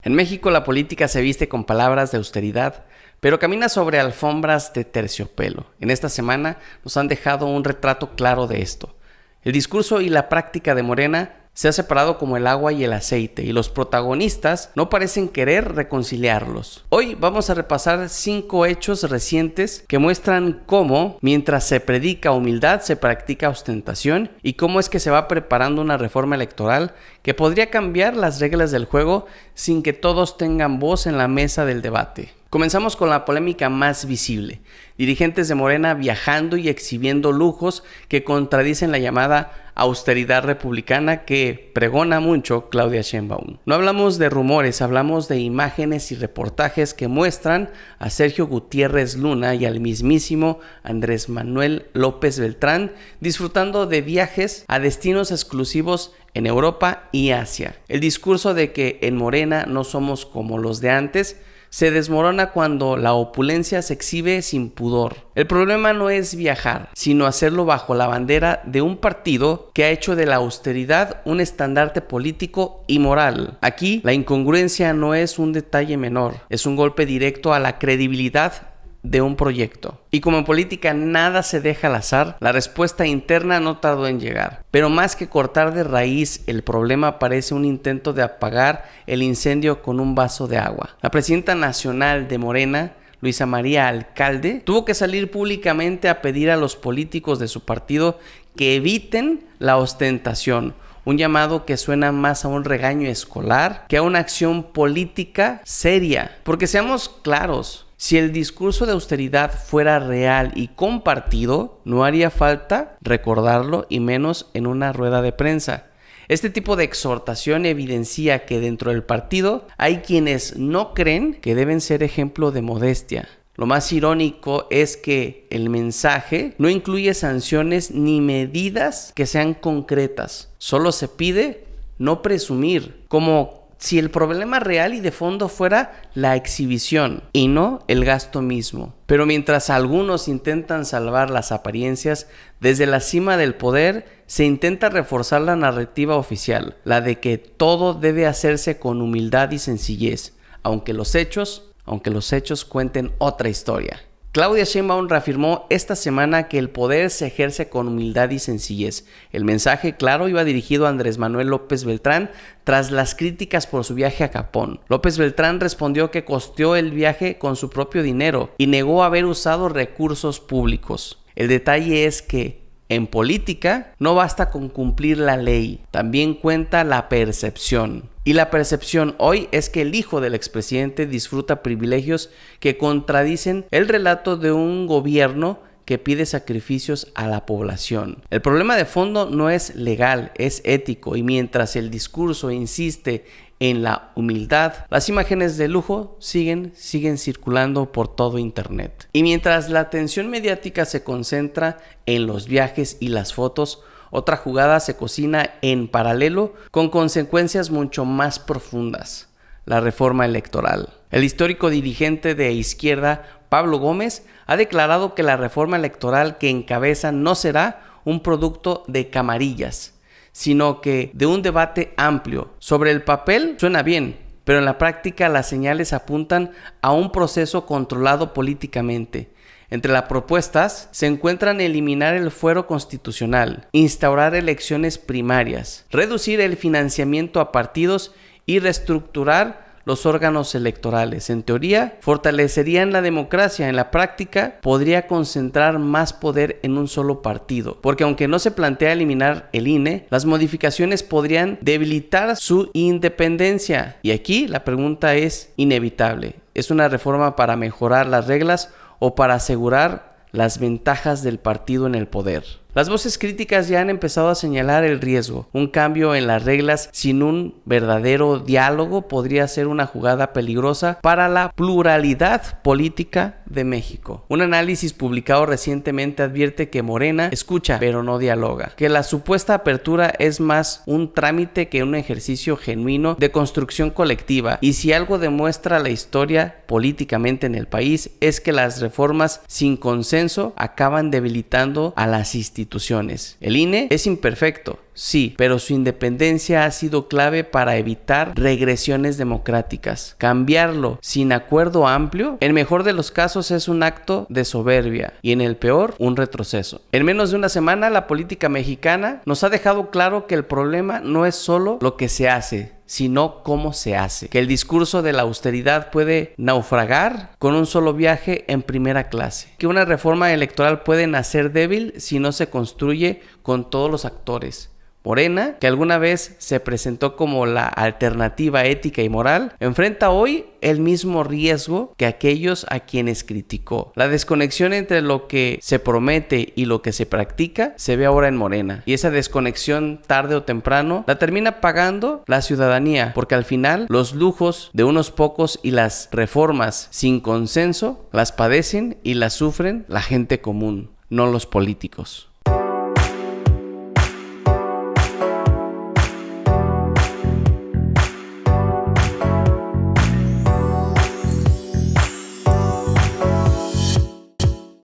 En México la política se viste con palabras de austeridad, pero camina sobre alfombras de terciopelo. En esta semana nos han dejado un retrato claro de esto. El discurso y la práctica de Morena se ha separado como el agua y el aceite, y los protagonistas no parecen querer reconciliarlos. Hoy vamos a repasar 5 hechos recientes que muestran cómo, mientras se predica humildad, se practica ostentación, y cómo es que se va preparando una reforma electoral que podría cambiar las reglas del juego sin que todos tengan voz en la mesa del debate. Comenzamos con la polémica más visible: dirigentes de Morena viajando y exhibiendo lujos que contradicen la llamada austeridad republicana que pregona mucho Claudia Sheinbaum. No hablamos de rumores, hablamos de imágenes y reportajes que muestran a Sergio Gutiérrez Luna y al mismísimo Andrés Manuel López Beltrán disfrutando de viajes a destinos exclusivos en Europa y Asia. El discurso de que en Morena no somos como los de antes se desmorona cuando la opulencia se exhibe sin pudor. El problema no es viajar, sino hacerlo bajo la bandera de un partido que ha hecho de la austeridad un estandarte político y moral. Aquí, la incongruencia no es un detalle menor, es un golpe directo a la credibilidad de un proyecto. Y como en política nada se deja al azar, la respuesta interna no tardó en llegar. Pero más que cortar de raíz el problema, parece un intento de apagar el incendio con un vaso de agua. La presidenta nacional de Morena, Luisa María Alcalde, tuvo que salir públicamente a pedir a los políticos de su partido que eviten la ostentación. Un llamado que suena más a un regaño escolar que a una acción política seria. Porque seamos claros, si el discurso de austeridad fuera real y compartido, no haría falta recordarlo, y menos en una rueda de prensa. Este tipo de exhortación evidencia que dentro del partido hay quienes no creen que deben ser ejemplo de modestia. Lo más irónico es que el mensaje no incluye sanciones ni medidas que sean concretas. Solo se pide no presumir, como si el problema real y de fondo fuera la exhibición y no el gasto mismo. Pero mientras algunos intentan salvar las apariencias, desde la cima del poder se intenta reforzar la narrativa oficial, la de que todo debe hacerse con humildad y sencillez, aunque los hechos cuenten otra historia. Claudia Sheinbaum reafirmó esta semana que el poder se ejerce con humildad y sencillez. El mensaje claro iba dirigido a Andrés Manuel López Beltrán tras las críticas por su viaje a Japón. López Beltrán respondió que costeó el viaje con su propio dinero y negó haber usado recursos públicos. El detalle es que en política no basta con cumplir la ley, también cuenta la percepción. Y la percepción hoy es que el hijo del expresidente disfruta privilegios que contradicen el relato de un gobierno que pide sacrificios a la población. El problema de fondo no es legal, es ético, y mientras el discurso insiste en la humildad, las imágenes de lujo siguen circulando por todo internet. Y mientras la atención mediática se concentra en los viajes y las fotos, otra jugada se cocina en paralelo con consecuencias mucho más profundas: la reforma electoral. El histórico dirigente de izquierda, Pablo Gómez, ha declarado que la reforma electoral que encabeza no será un producto de camarillas, sino que de un debate amplio. Sobre el papel suena bien, pero en la práctica las señales apuntan a un proceso controlado políticamente. Entre las propuestas se encuentran eliminar el fuero constitucional, instaurar elecciones primarias, reducir el financiamiento a partidos y reestructurar los órganos electorales. En teoría, fortalecerían la democracia. En la práctica, podría concentrar más poder en un solo partido, porque aunque no se plantea eliminar el INE, las modificaciones podrían debilitar su independencia. Y aquí la pregunta es inevitable: ¿es una reforma para mejorar las reglas o para asegurar las ventajas del partido en el poder? Las voces críticas ya han empezado a señalar el riesgo. Un cambio en las reglas sin un verdadero diálogo podría ser una jugada peligrosa para la pluralidad política de México. Un análisis publicado recientemente advierte que Morena escucha pero no dialoga, que la supuesta apertura es más un trámite que un ejercicio genuino de construcción colectiva, y si algo demuestra la historia políticamente en el país es que las reformas sin consenso acaban debilitando a las instituciones. El INE es imperfecto, Sí, pero su independencia ha sido clave para evitar regresiones democráticas. Cambiarlo sin acuerdo amplio, en el mejor de los casos es un acto de soberbia y en el peor, un retroceso. En menos de una semana, la política mexicana nos ha dejado claro que el problema no es solo lo que se hace, sino cómo se hace. Que el discurso de la austeridad puede naufragar con un solo viaje en primera clase. Que una reforma electoral puede nacer débil si no se construye con todos los actores. Morena, que alguna vez se presentó como la alternativa ética y moral, enfrenta hoy el mismo riesgo que aquellos a quienes criticó. La desconexión entre lo que se promete y lo que se practica se ve ahora en Morena. Y esa desconexión, tarde o temprano, la termina pagando la ciudadanía, porque al final los lujos de unos pocos y las reformas sin consenso las padecen y las sufren la gente común, no los políticos.